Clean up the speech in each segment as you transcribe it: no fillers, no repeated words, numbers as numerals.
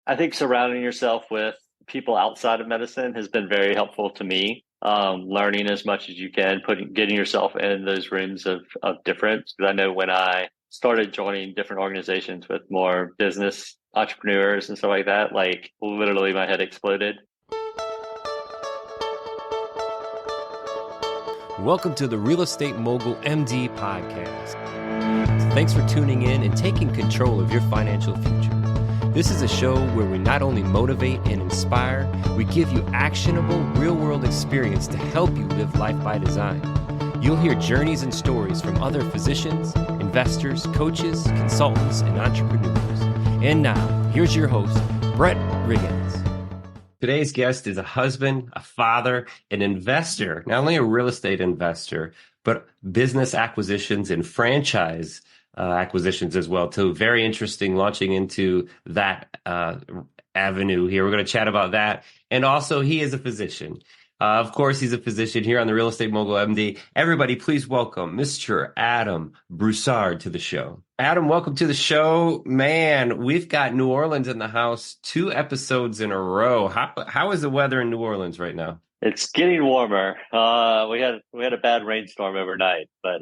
I think surrounding yourself with people outside of medicine has been very helpful to me. Learning as much as you can, getting yourself in those rooms of difference. Because I know when I started joining different organizations with more business entrepreneurs and stuff like that, like literally my head exploded. Welcome to the Real Estate Mogul MD podcast. Thanks for tuning in and taking control of your financial future. This is a show where we not only motivate and inspire, we give you actionable real-world experience to help you live life by design. You'll hear journeys and stories from other physicians, investors, coaches, consultants, and entrepreneurs. And now, here's your host, Brett Riggins. Today's guest is a husband, a father, an investor, not only a real estate investor, but business acquisitions and franchise acquisitions as well, too. Very interesting, launching into that avenue here. We're going to chat about that. And also, he is a physician. Of course, he's a physician here on the Real Estate Mogul MD. Everybody, please welcome Mr. Adam Broussard to the show. Adam, welcome to the show. Man, we've got New Orleans in the house 2 episodes in a row. How is the weather in New Orleans right now? It's getting warmer. We had a bad rainstorm overnight, but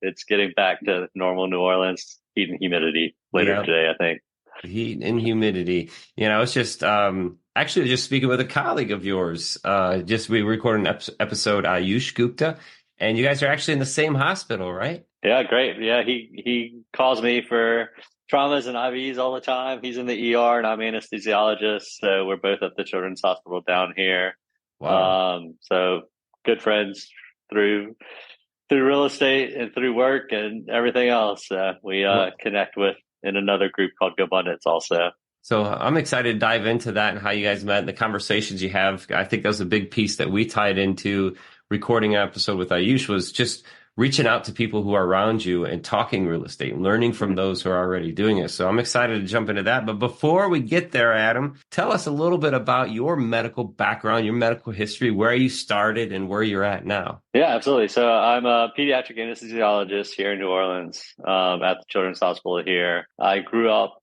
it's getting back to normal New Orleans heat and humidity later today, I think. Heat and humidity. You know, it's just actually just speaking with a colleague of yours. We recorded an episode, Ayush Gupta, and you guys are actually in the same hospital, right? Yeah, great. Yeah, he calls me for traumas and IVs all the time. He's in the ER and I'm an anesthesiologist, so we're both at the Children's Hospital down here. Wow. So good friends through real estate and through work and everything else. We connect with in another group called GoBundance also. So I'm excited to dive into that and how you guys met and the conversations you have. I think that was a big piece that we tied into recording an episode with Ayush, was just reaching out to people who are around you and talking real estate and learning from those who are already doing it. So I'm excited to jump into that. But before we get there, Adam, tell us a little bit about your medical background, your medical history, where you started and where you're at now. Yeah, absolutely. So I'm a pediatric anesthesiologist here in New Orleans at the Children's Hospital here. I grew up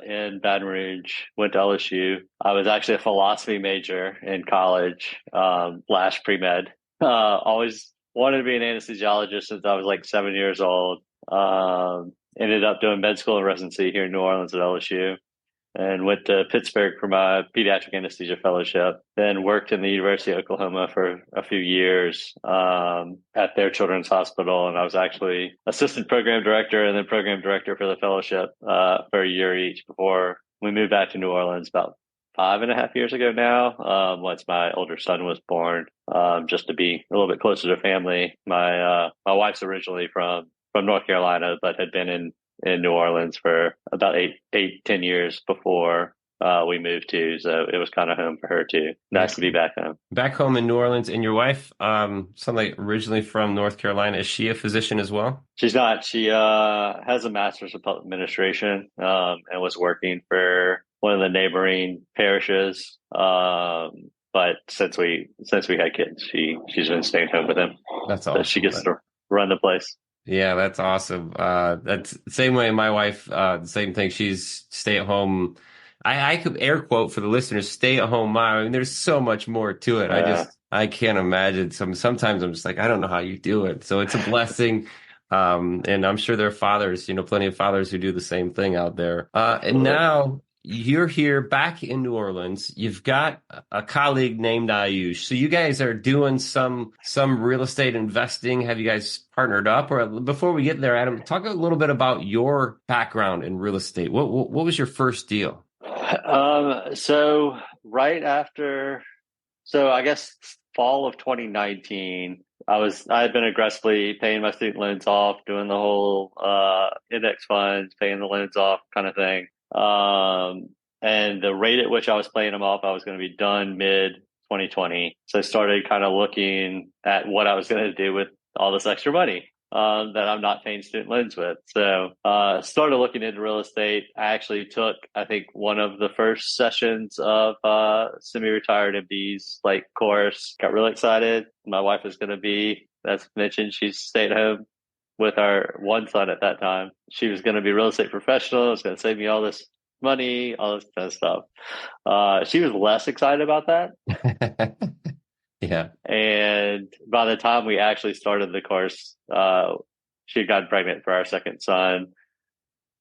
in Baton Rouge, went to LSU. I was actually a philosophy major in college, / pre-med. Always wanted to be an anesthesiologist since I was like 7 years old. Ended up doing med school and residency here in New Orleans at LSU, and went to Pittsburgh for my pediatric anesthesia fellowship. Then worked in the University of Oklahoma for a few years at their children's hospital. And I was actually assistant program director and then program director for the fellowship for a year each before we moved back to New Orleans about 5.5 years ago now, once my older son was born, just to be a little bit closer to family. My wife's originally from North Carolina, but had been in New Orleans for about 10 years before we moved to. So it was kind of home for her too. Nice to be back home. Back home in New Orleans. And your wife, sounds like originally from North Carolina. Is she a physician as well? She's not. She has a master's of public administration and was working for one of the neighboring parishes. But since we had kids, she's been staying home with them. That's awesome. So she gets to run the place. Yeah, that's awesome. That's the same way my wife, the same thing. She's stay at home. I could air quote for the listeners, stay at home mom. I mean, there's so much more to it. I can't imagine. Sometimes I'm just like, I don't know how you do it. So it's a blessing. And I'm sure there are fathers, plenty of fathers who do the same thing out there. And now you're here back in New Orleans. You've got a colleague named Ayush. So you guys are doing some real estate investing. Have you guys partnered up? Or before we get there, Adam, talk a little bit about your background in real estate. What was your first deal? So I guess fall of 2019, I had been aggressively paying my student loans off, doing the whole index funds, paying the loans off kind of thing. And the rate at which I was paying them off, I was going to be done mid 2020. So I started kind of looking at what I was going to do with all this extra money that I'm not paying student loans with. So started looking into real estate. I actually took, I think, one of the first sessions of semi-retired MD's course. Got really excited. My wife is going to be, as mentioned, she's staying home with our one son at that time. She was going to be a real estate professional. It was going to save me all this money, all this kind of stuff. She was less excited about that. Yeah. And by the time we actually started the course, she had gotten pregnant for our second son.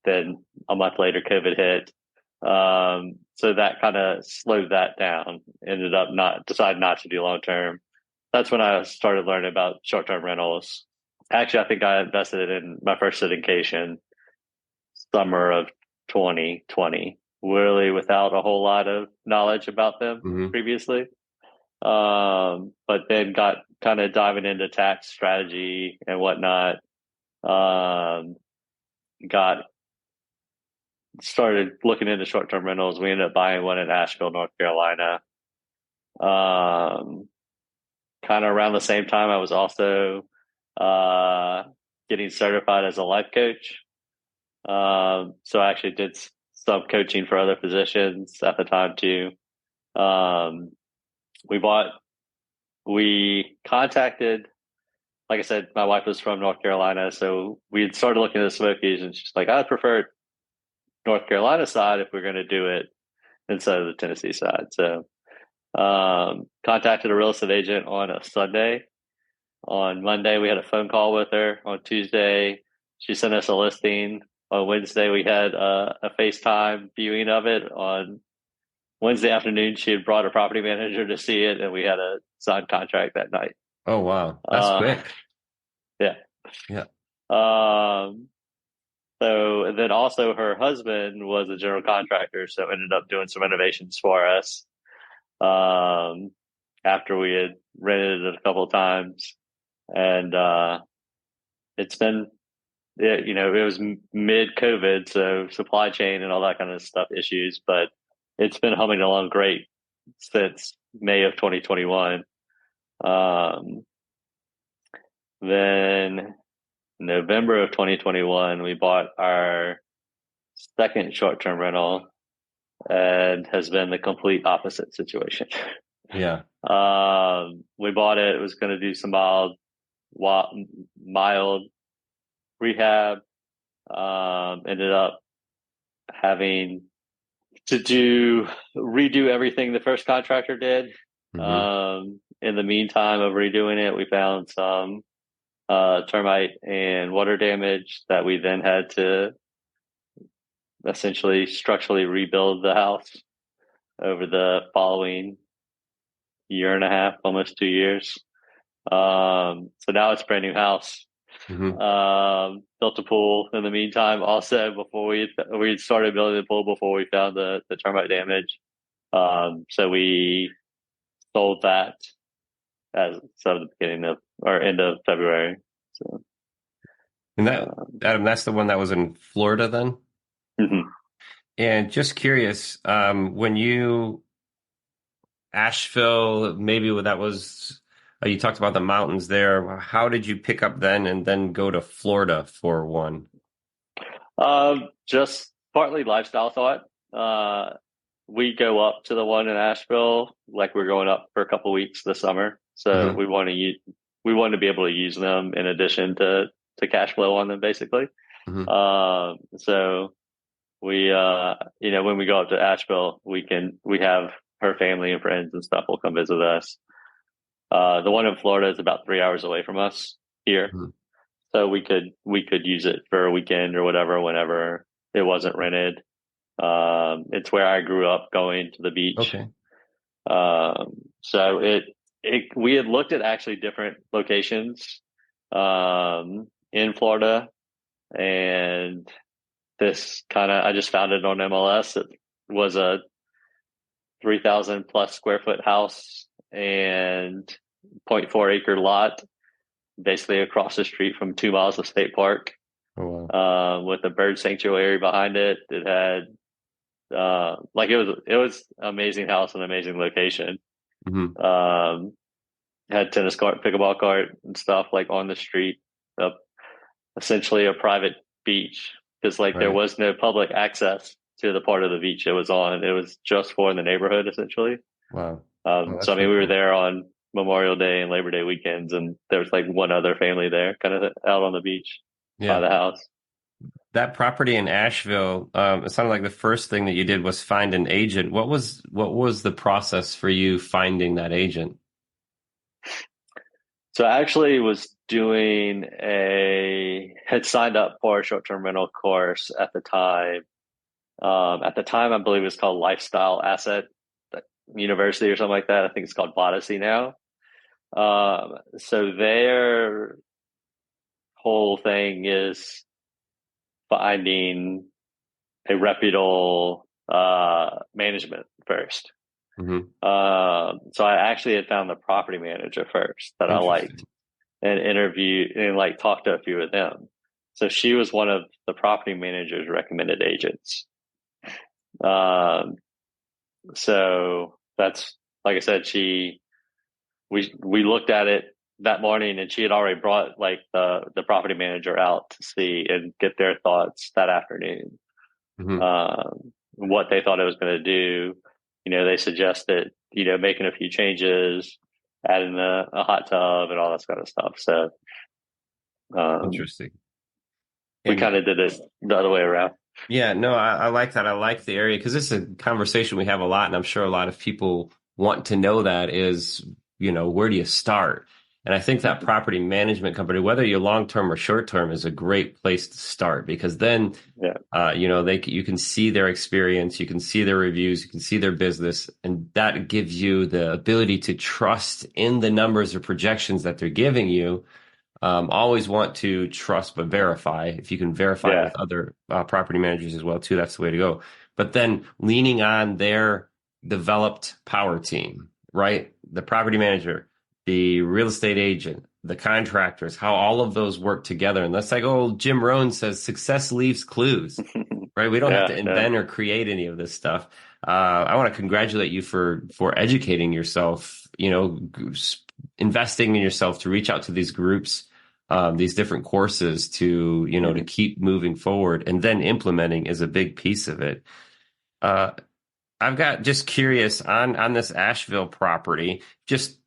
Then a month later, COVID hit. So that kind of slowed that down. Ended up decided not to do long term. That's when I started learning about short term rentals. Actually, I think I invested in my first syndication summer of 2020, really without a whole lot of knowledge about them Hmm. previously. But then got kind of diving into tax strategy and whatnot. Got started looking into short-term rentals. We ended up buying one in Asheville, North Carolina. Kind of around the same time, I was also getting certified as a life coach. So I actually did some coaching for other physicians at the time too. Um, we contacted, like I said, my wife was from North Carolina, so we had started looking at the Smokies, and she's like, "I'd prefer North Carolina side if we're going to do it instead of the Tennessee side." So contacted a real estate agent on a Sunday. On Monday, we had a phone call with her. On Tuesday, she sent us a listing. On Wednesday, we had a FaceTime viewing of it. On Wednesday afternoon, she had brought a property manager to see it, and we had a signed contract that night. Oh, wow. That's quick. Yeah. Yeah. So, and then also her husband was a general contractor, so ended up doing some renovations for us. After we had rented it a couple of times, and it's been, it was mid-COVID, so supply chain and all that kind of stuff issues, but it's been humming along great since May of 2021. Then November of 2021, we bought our second short-term rental, and has been the complete opposite situation. Yeah. We bought it. It was going to do some mild rehab. Ended up having to redo everything the first contractor did. Mm-hmm. In the meantime of redoing it, we found some termite and water damage that we then had to essentially structurally rebuild the house over the following year and a half, almost 2 years. So now it's a brand new house. Mm-hmm. Built a pool in the meantime. Also, before we started building the pool before we found the termite damage. So we sold that as of the beginning of or end of February. So, And Adam, that's the one that was in Florida then? mm-hmm. And just curious, Asheville, maybe that was, you talked about the mountains there. How did you pick up then and then go to Florida for one? Just partly lifestyle thought. We go up to the one in Asheville, like we're going up for a couple of weeks this summer. So Mm-hmm. we want to be able to use them in addition to cash flow on them, basically. Mm-hmm. So we, when we go up to Asheville, we have her family and friends and stuff will come visit us. The one in Florida is about 3 hours away from us here. Mm-hmm. So we could use it for a weekend or whatever, whenever it wasn't rented. It's where I grew up going to the beach. Okay. So we had looked at actually different locations, in Florida, and I just found it on MLS. It was a 3,000 plus square foot house and 0.4 acre lot, basically across the street from 2 miles of state park. Oh, wow. With a bird sanctuary behind it. It had, it was an amazing house, an amazing location. Mm-hmm. Had tennis court, pickleball court and stuff like on the street, essentially a private beach, because there Right. was no public access to the part of the beach it was on. It was just for the neighborhood, essentially. Wow. Oh, So that's I mean, really we were cool. there on Memorial Day and Labor Day weekends, and there was one other family there, kind of out on the beach by Yeah. the house. that property in Asheville, it sounded like the first thing that you did was find an agent. What was the process for you finding that agent? So I actually had signed up for a short-term rental course at the time. At the time, I believe it was called Lifestyle Asset University or something like that. I think it's called Odyssey now. So their whole thing is finding a reputable management first. Hmm. So I actually had found the property manager first that I liked Interesting. and interviewed and like talked to a few of them. So she was one of the property manager's recommended agents. Um, so that's like I said, we looked at it that morning and she had already brought like the property manager out to see and get their thoughts that afternoon. Hmm. What they thought it was going to do. They suggested, making a few changes, adding a hot tub and all that kind of stuff. So um, Interesting. we And kind of did it the other way around. yeah, no, I like that. I like the area because this is a conversation we have a lot, and I'm sure a lot of people want to know that is, where do you start? And I think that property management company, whether you're long term or short term, is a great place to start because then, Yeah, you can see their experience, you can see their reviews, you can see their business, and that gives you the ability to trust in the numbers or projections that they're giving you. Always want to trust but verify. If you can verify yeah, with other property managers as well, too, that's the way to go. But then leaning on their developed power team, right? The property manager, the real estate agent, the contractors, how all of those work together. And that's like old Jim Rohn says, success leaves clues, right? We don't have yeah, to yeah. invent or create any of this stuff. I want to congratulate you for educating yourself, investing in yourself to reach out to these groups, these different courses to, to Mhm. keep moving forward, and then implementing is a big piece of it. Uh, I've got just curious on this Asheville property, just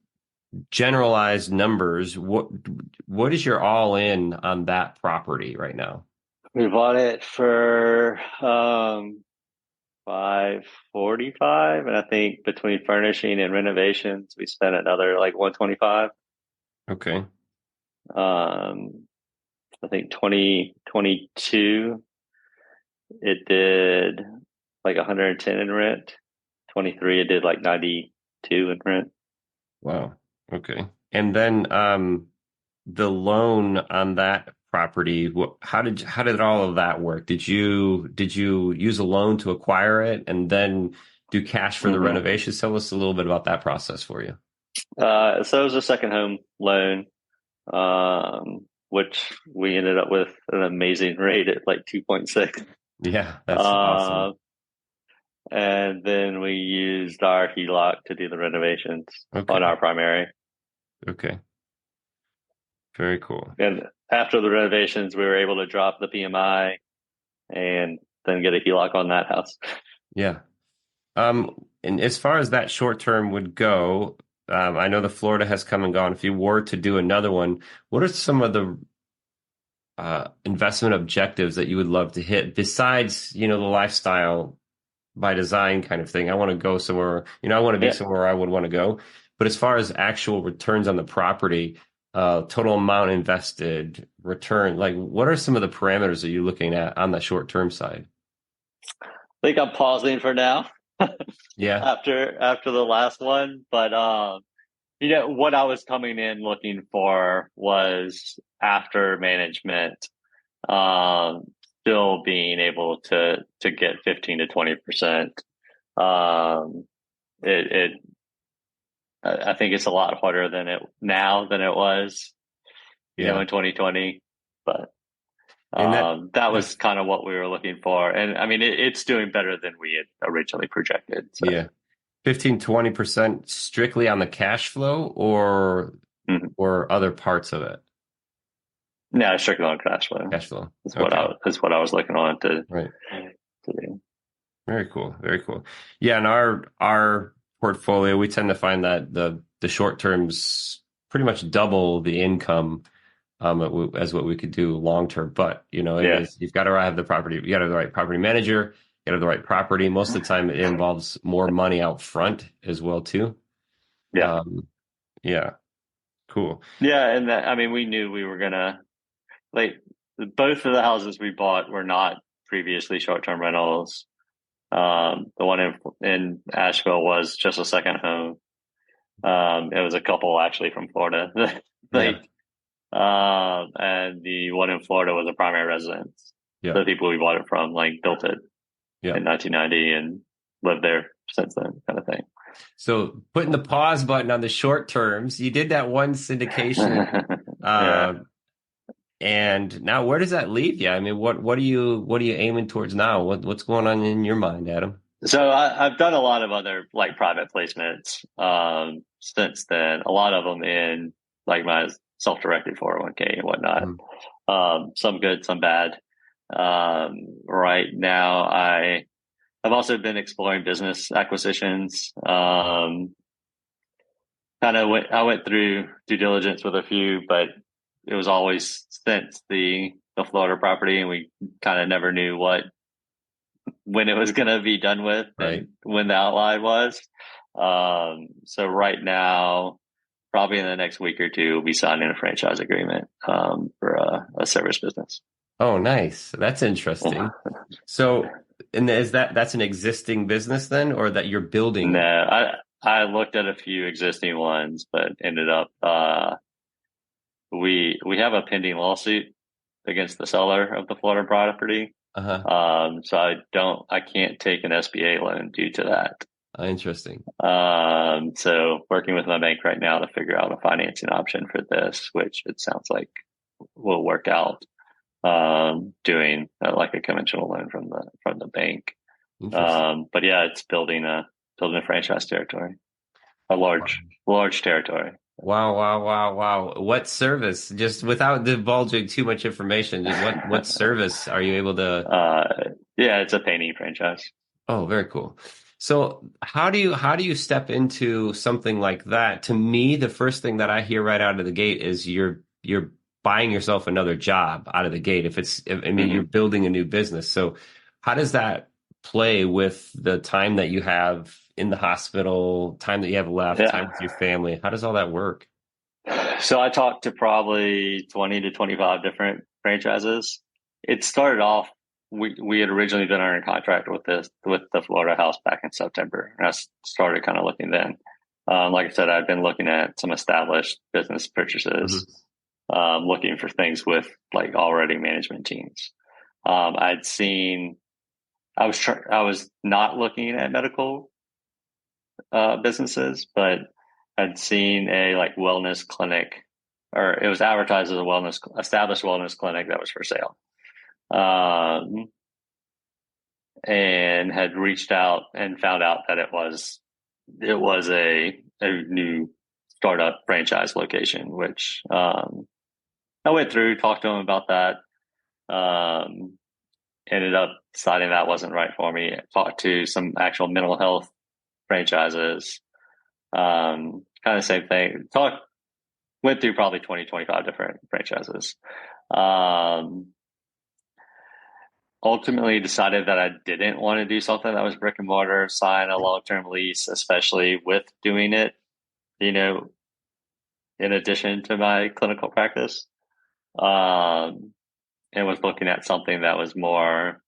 generalized numbers. What is your all in on that property right now? We bought it for 545, and I think between furnishing and renovations, we spent another like 125. Okay. I think 2022 it did like 110 in rent. 23 it did like 92 in rent. Wow. Okay. And then the loan on that property, how did all of that work? Did you use a loan to acquire it and then do cash for the Hmm. renovations? Tell us a little bit about that process for you. So it was a second home loan, which we ended up with an amazing rate at like 2.6. Yeah, that's awesome. Uh, and then we used our HELOC to do the renovations on Okay. our primary. Okay. Very cool. And after the renovations, we were able to drop the PMI and then get a HELOC on that house. Yeah. And as far as that short term would go, I know the Florida has come and gone. If you were to do another one, what are some of the investment objectives that you would love to hit besides, the lifestyle by design kind of thing? I want to go somewhere, I want to be Yeah. somewhere I would want to go. But as far as actual returns on the property, total amount invested, return, like what are some of the parameters that you're looking at on the short term side? I think I'm pausing for now Yeah. after the last one, but what I was coming in looking for was after management, um, still being able to get 15 to 20%. Um, it I think it's a lot harder than it now than it was, Yeah. in 2020. But And that was that's, kind of what we were looking for, and I mean it's doing better than we had originally projected. So. yeah. 15-20% strictly on the cash flow or Mhm. other parts of it? Yeah, strictly on cash flow. Cash flow. That's what Okay. I was looking on Right. to do. Very cool. Very cool. Yeah, in our portfolio, we tend to find that the short terms pretty much double the income as what we could do long term. But it Yeah. is, you've got to have the property, you got to have the right property manager, you got to have the right property. Most of the time, it involves more money out front as well too. Yeah. Um, yeah, cool. Yeah. And that, I mean, we knew we were gonna like both of the houses we bought were not previously short-term rentals. The one in Asheville was just a second home. It was a couple actually from Florida. Yeah, Like, and the one in Florida was a primary residence. yeah, The people we bought it from like built it yeah. in 1990 and lived there since then, kind of thing. So putting the pause button on the short terms, you did that one syndication. Yeah. Uh, And now where does that leave you? I mean, what are you aiming towards now? What's going on in your mind, Adam? So I've done a lot of other like private placements since then. A lot of them in like my self-directed 401k and whatnot. Mm. Some good, some bad. Right now, I've also been exploring business acquisitions. I went through due diligence with a few, but it was always since the Florida property, and we kind of never knew when it was going to be done with Right. and when the outline was. So right now, probably in the next week or two, we'll be signing a franchise agreement for a service business. Oh, nice. That's interesting. So, and that's an existing business then, or that you're building No, it? I looked at a few existing ones, but ended up we have a pending lawsuit against the seller of the Florida property. Uh-huh. So I can't take an SBA loan due to that. Interesting. So working with my bank right now to figure out a financing option for this, which it sounds like will work out. Doing like a conventional loan from the bank. Interesting. But yeah, it's building a franchise territory, a large territory. Wow, wow, wow, wow. What service? Just without divulging too much information, what service are you able to? Yeah, it's a painting franchise. Oh, very cool. So how do you step into something like that? To me, the first thing that I hear right out of the gate is you're buying yourself another job out of the gate. I mean, you're Mm-hmm. building a new business. So how does that play with the time that you have in the hospital, time that you have left, time Yeah. with your family? How does all that work? So I talked to probably 20 to 25 different franchises. It started off, we had originally been under contract with the Florida house back in September. And I started kind of looking then. Like I said, I've been looking at some established business purchases, Hmm. looking for things with like already management teams. I'd seen, I was not looking at medical businesses, but I'd seen a like wellness clinic, or it was advertised as a established wellness clinic that was for sale. Um, and had reached out and found out that it was a new startup franchise location, which I went through, talked to them about that. Um, Ended up deciding that wasn't right for me. Talked to some actual mental health franchises. Kind of same thing. Went through probably 20, 25 different franchises. Um, Ultimately decided that I didn't want to do something that was brick and mortar, sign a long-term lease, especially with doing it, you know, in addition to my clinical practice. And was looking at something that was more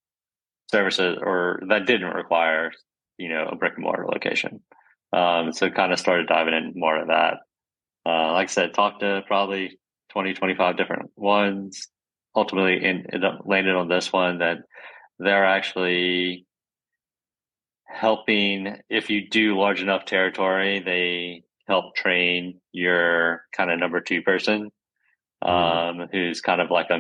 services or that didn't require, a brick and mortar location. So kind of started diving in more of that. Like I said, talked to probably 20, 25 different ones. Ultimately, landed on this one that they're actually helping. If you do large enough territory, they help train your kind of number two person, Hmm. who's kind of like a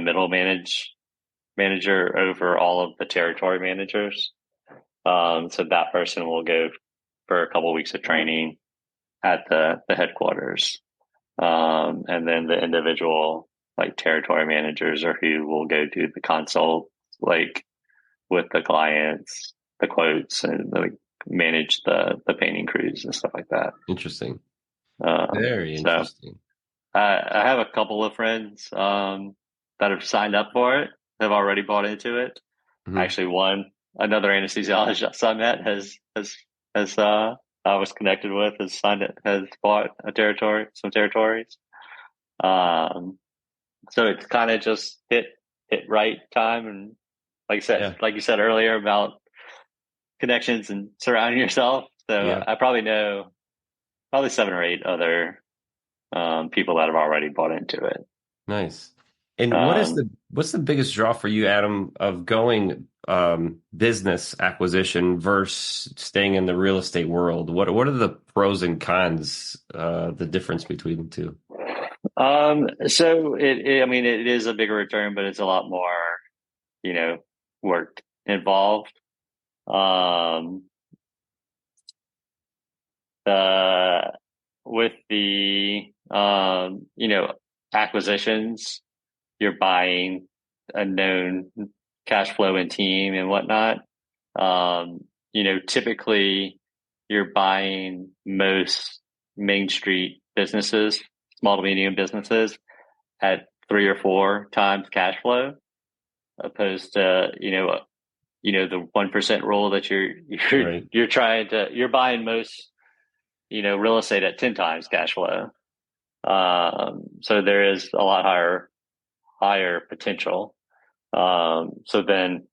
manager over all of the territory managers. So that person will go for a couple of weeks of training at the headquarters. And then the individual like territory managers or who will go do the consult, like with the clients, the quotes, and like manage the painting crews and stuff like that. Interesting. Um, Very so interesting. I have a couple of friends that have signed up for it, have already bought into it. Hmm. Actually, another anesthesiologist I met has I was connected with has signed it, has bought some territories. Um, so it's kind of just hit right time, and Yeah. like you said earlier about connections and surrounding yourself. So Yeah. I probably know probably seven or eight other people that have already bought into it. Nice. And Um, what's the biggest draw for you, Adam, of going business acquisition versus staying in the real estate world? What are the pros and cons, the difference between the two? so I mean, it is a bigger return, but it's a lot more, you know, work involved. Um, the with the acquisitions, you're buying a known cash flow and team and whatnot. Typically you're buying most Main Street businesses, small to medium businesses at three or four times cash flow, opposed to, the 1% rule that Right. you're buying most, real estate at 10 times cash flow. So there is a lot higher potential. So then,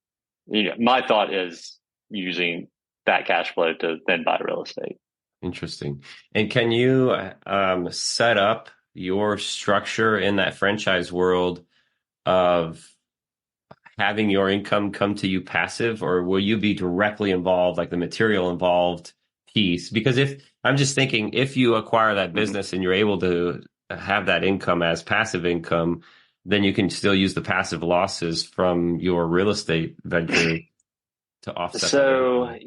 my thought is using that cash flow to then buy real estate. Interesting. And can you set up your structure in that franchise world of having your income come to you passive, or will you be directly involved, like the material involved piece? Because if I'm just thinking, if you acquire that Mm-hmm. business and you're able to have that income as passive income, then you can still use the passive losses from your real estate venture to offset that So income.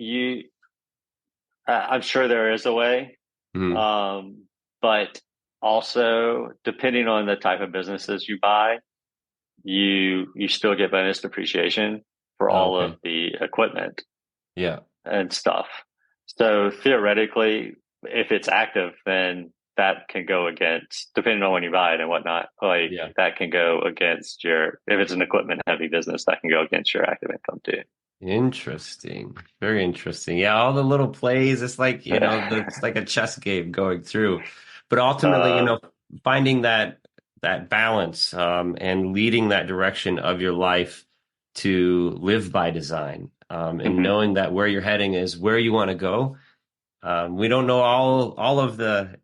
I'm sure there is a way, Mhm. um, but also depending on the type of businesses you buy, you still get bonus depreciation for Oh, all of okay. the equipment Yeah. and stuff. So theoretically, if it's active, then that can go against, depending on when you buy it and whatnot, like Yeah. that can go against if it's an equipment heavy business, that can go against your active income too. Interesting. Very interesting. Yeah, all the little plays, it's like, it's like a chess game going through. But ultimately, um, finding that balance and leading that direction of your life to live by design, and mhm. knowing that where you're heading is where you want to go. We don't know all of the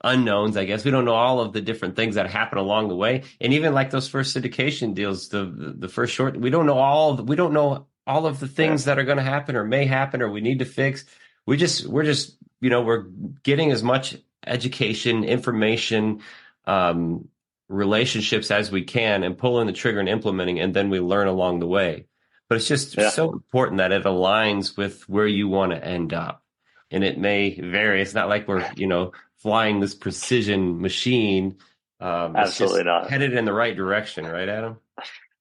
unknowns, I guess. We don't know all of the different things that happen along the way. And even like those first syndication deals, the first short, we don't know all of the Yeah, things that are going to happen or may happen or we need to fix. We're just, we're getting as much education, information, um, relationships as we can and pulling the trigger and implementing, and then we learn along the way. But it's just yeah, so important that it aligns with where you want to end up, and it may vary. It's not like we're, flying this precision machine. It's absolutely just not. headed in the right direction, right, Adam?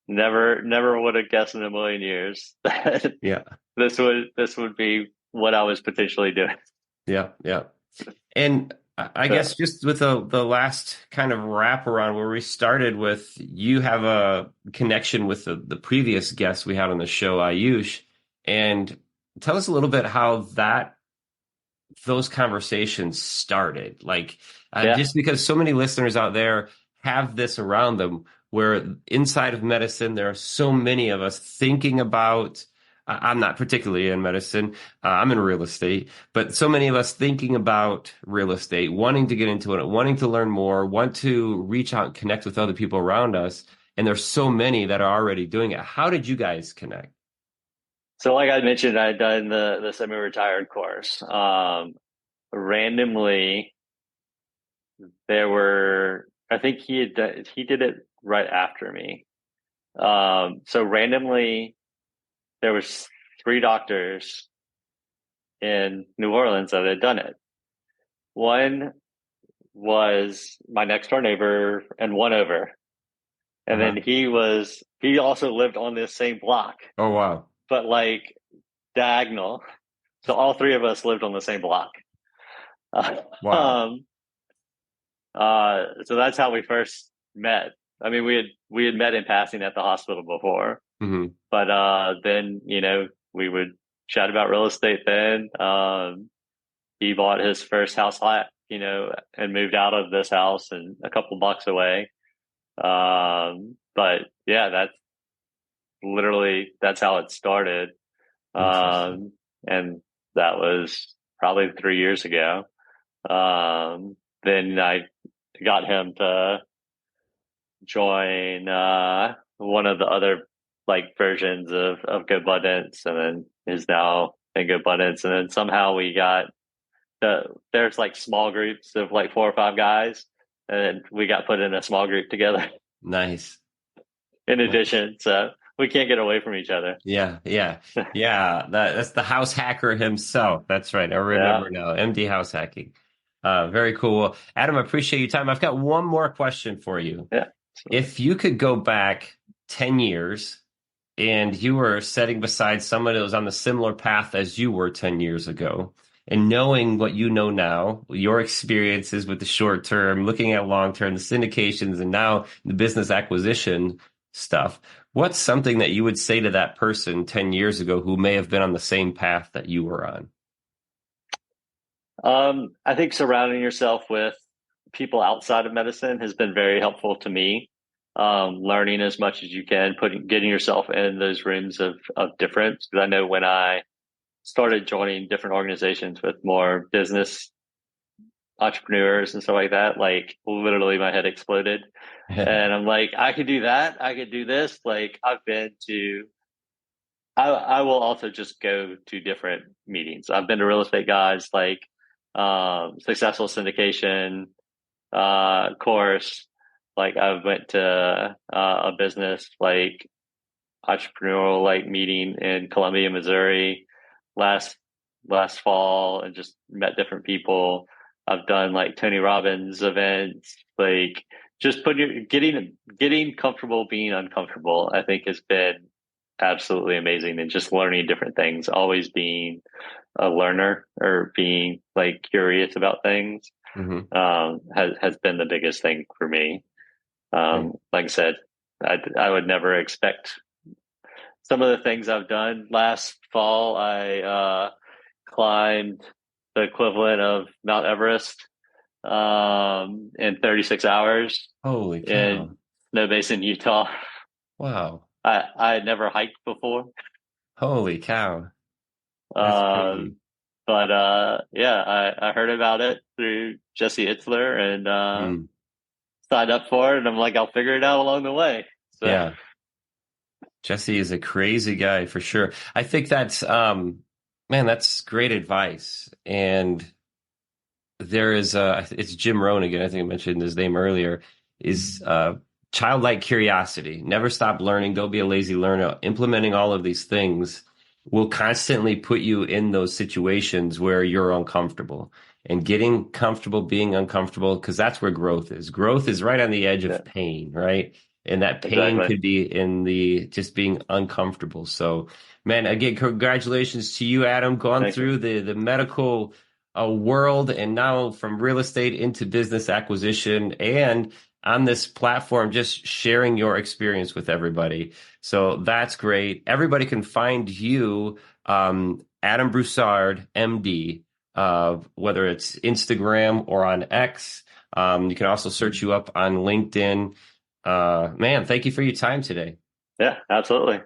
Never would have guessed in a million years that Yeah, this would be what I was potentially doing. yeah, yeah. And I Yeah, guess just with the last kind of wrap around where we started with, you have a connection with the previous guest we had on the show, Ayush, and tell us a little bit how those conversations started. Like, yeah. just because so many listeners out there have this around them, where inside of medicine, there are so many of us thinking about. I'm not particularly in medicine. I'm in real estate, but so many of us thinking about real estate, wanting to get into it, wanting to learn more, want to reach out and connect with other people around us. And there's so many that are already doing it. How did you guys connect? So like I mentioned, I had done the semi-retired course. Randomly, I think he did it right after me. So randomly, there was three doctors in New Orleans that had done it. One was my next door neighbor and one over. And then Uh-huh. he also lived on this same block, Oh, wow. but like diagonal. So all three of us lived on the same block. Wow. Um, So that's how we first met. I mean, we had met in passing at the hospital before, Hmm. but then we would chat about real estate. Then he bought his first house lot, and moved out of this house and a couple blocks away. But yeah, that's how it started. Interesting. And that was probably 3 years ago. Then I got him to join one of the other like versions of GoBundance, and then is now in GoBundance. And then somehow we got there's like small groups of like 4 or 5 guys, and we got put in a small group together Nice. in Nice. addition. So we can't get away from each other. Yeah, yeah, yeah. That's the house hacker himself. That's right. I Yeah. remember now. MD house hacking. Very cool. Adam, I appreciate your time. I've got one more question for you. Yeah. If you could go back 10 years and you were sitting beside someone that was on the similar path as you were 10 years ago, and knowing what you know now, your experiences with the short term, looking at long term, the syndications, and now the business acquisition stuff, what's something that you would say to that person 10 years ago who may have been on the same path that you were on? I think surrounding yourself with people outside of medicine has been very helpful to me. Learning as much as you can, getting yourself in those rooms of difference. Because I know when I started joining different organizations with more business entrepreneurs and stuff like that, like literally my head exploded. And I'm like, I could do that. I could do this. Like I will also just go to different meetings. I've been to real estate guys like successful syndication course. Like I went to a business like entrepreneurial like meeting in Columbia, Missouri last last fall, and just met different people. I've done like Tony Robbins events, like just getting comfortable being uncomfortable, I think has been absolutely amazing, and just learning different things, always being a learner or being like curious about things Hmm. has been the biggest thing for me. Like I said, I would never expect some of the things I've done. Last fall, I climbed the equivalent of Mount Everest in 36 hours Holy cow. in Snow Basin, Utah. Wow. I had never hiked before. Holy cow. That's crazy. Um, but yeah, I heard about it through Jesse Itzler and Mm. signed up for it. And I'm like, I'll figure it out along the way. So Yeah. Jesse is a crazy guy for sure. I think that's man, that's great advice. And there is it's Jim Rohn again, I think I mentioned his name earlier, is childlike curiosity. Never stop learning, don't be a lazy learner. Implementing all of these things will constantly put you in those situations where you're uncomfortable. And getting comfortable being uncomfortable, because that's where growth is. Growth is right on the edge yeah, of pain, right? And that pain exactly. could be in the just being uncomfortable. So, man, again, congratulations to you, Adam, gone Thank you. through the medical world and now from real estate into business acquisition and on this platform, just sharing your experience with everybody. So that's great. Everybody can find you, Adam Broussard, MD, whether it's Instagram or on X. You can also search you up on LinkedIn. Man, thank you for your time today. Yeah, absolutely.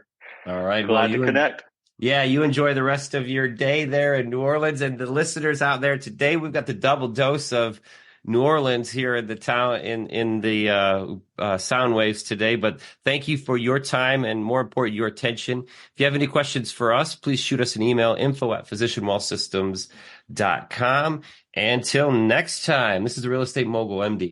All right. Well, Glad to connect. yeah, you enjoy the rest of your day there in New Orleans. And the listeners out there today, we've got the double dose of New Orleans here in the town in the sound waves today. But thank you for your time and, more important, your attention. If you have any questions for us, please shoot us an email, info@physicianwellsystems.com. Until next time, this is the Real Estate Mogul MD.